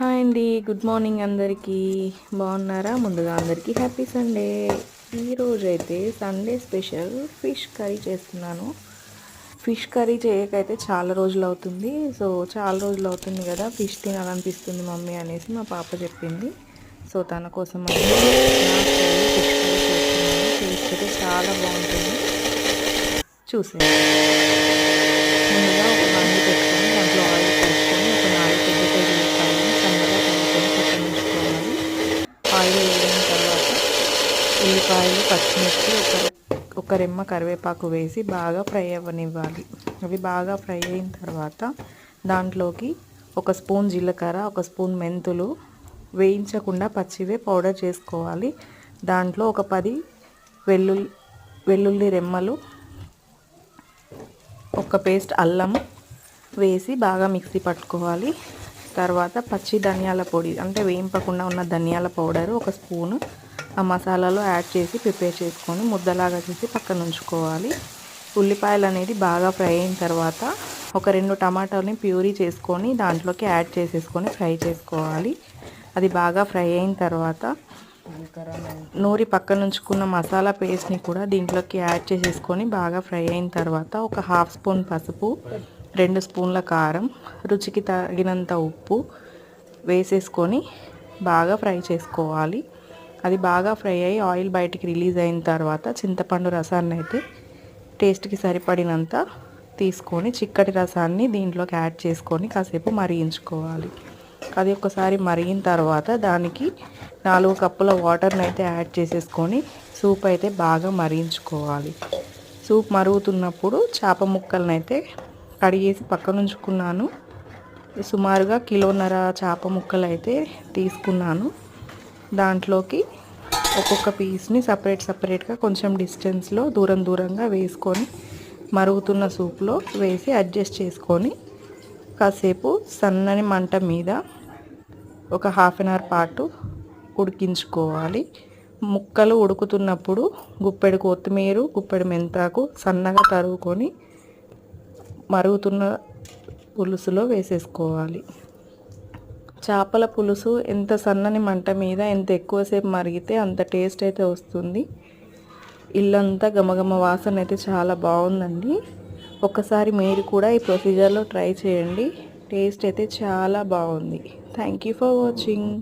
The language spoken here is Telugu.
హాయ్ అండి, గుడ్ మార్నింగ్ అందరికీ. బాగున్నారా? ముందుగా అందరికీ హ్యాపీ సండే. ఈరోజైతే సండే స్పెషల్ ఫిష్ కర్రీ చేస్తున్నాను. ఫిష్ కర్రీ చేయకైతే చాలా రోజులు అవుతుంది. చాలా రోజులు అవుతుంది కదా, ఫిష్ తినాలనిపిస్తుంది మమ్మీ అనేసి మా పాప చెప్పింది. తన కోసం ఫిష్ కర్రీ చేస్తున్నాను. టేస్ట్ అయితే చాలా బాగుంటుంది, చూసేయండి. ముందుగా ఒక బండి పెట్టుకొని దాంట్లో ఆయిల్ పోసుకొని ఒక 4 పెద్ద ఉల్లిపాయలు సన్నగా తరుముకొని పక్కన ఉంచుకోవాలి. ఆయిల్ వేగిన తర్వాత ఉల్లిపాయలు, పచ్చిమిర్చి, ఒక రెమ్మ కరివేపాకు వేసి బాగా ఫ్రై అవ్వనివ్వాలి. అవి బాగా ఫ్రై అయిన తర్వాత దాంట్లోకి 1 స్పూన్ జీలకర్ర, 1 స్పూన్ మెంతులు వేయించకుండా పచ్చివే పౌడర్ చేసుకోవాలి. దాంట్లో ఒక 10 వెల్లుల్లి రెమ్మలు, ఒక పేస్ట్ అల్లం వేసి బాగా మిక్సీ పట్టుకోవాలి. తర్వాత పచ్చి ధనియాల పొడి అంటే వేయింపకుండా ఉన్న ధనియాల పౌడరు 1 స్పూను ఆ మసాలాలో యాడ్ చేసి ప్రిపేర్ చేసుకొని ముద్దలాగా చేసి పక్కన ఉంచుకోవాలి. ఉల్లిపాయలు అనేది బాగా ఫ్రై అయిన తర్వాత ఒక 2 టమాటాలని ప్యూరీ చేసుకొని దాంట్లోకి యాడ్ చేసేసుకొని ఫ్రై చేసుకోవాలి. అది బాగా ఫ్రై అయిన తర్వాత నూరి పక్కన ఉంచుకున్న మసాలా పేస్ట్ని కూడా దీంట్లోకి యాడ్ చేసేసుకొని బాగా ఫ్రై అయిన తర్వాత ఒక 1/2 స్పూన్ పసుపు, 2 స్పూన్ల కారం, రుచికి తగినంత ఉప్పు వేసేసుకొని బాగా ఫ్రై చేసుకోవాలి. అది బాగా ఫ్రై అయ్యి ఆయిల్ బయటికి రిలీజ్ అయిన తర్వాత చింతపండు రసాన్ని అయితే టేస్ట్కి సరిపడినంత తీసుకొని చిక్కటి రసాన్ని దీంట్లోకి యాడ్ చేసుకొని కాసేపు మరిగించుకోవాలి. అది ఒకసారి మరిగిన తర్వాత దానికి 4 కప్పుల వాటర్ని అయితే యాడ్ చేసేసుకొని సూప్ అయితే బాగా మరిగించుకోవాలి. సూప్ మరుగుతున్నప్పుడు చేప ముక్కలను అయితే కడిగేసి పక్కన ఉంచుకున్నాను. సుమారుగా 1.5 కిలోల చేప ముక్కలు అయితే తీసుకున్నాను. దాంట్లోకి ఒక్కొక్క పీస్ని సపరేట్గా కొంచెం డిస్టెన్స్లో దూరంగా వేసుకొని మరుగుతున్న సూప్లో వేసి అడ్జస్ట్ చేసుకొని కాసేపు సన్నని మంట మీద ఒక 1/2 గంట పాటు ఉడికించుకోవాలి. ముక్కలు ఉడుకుతున్నప్పుడు గుప్పెడు కొత్తిమీర, గుప్పెడు మెంతాకు సన్నగా తరుగుకొని మరుగుతున్న పులుసులో వేసేసుకోవాలి. చేపల పులుసు ఎంత సన్నని మంట మీద ఎంత ఎక్కువసేపు మరిగితే అంత టేస్ట్ అయితే వస్తుంది. ఇల్లంతా గమగమ వాసన అయితే చాలా బాగుందండి. ఒకసారి మీరు కూడా ఈ ప్రొసీజర్లో ట్రై చేయండి. టేస్ట్ అయితే చాలా బాగుంది. Thank you for watching.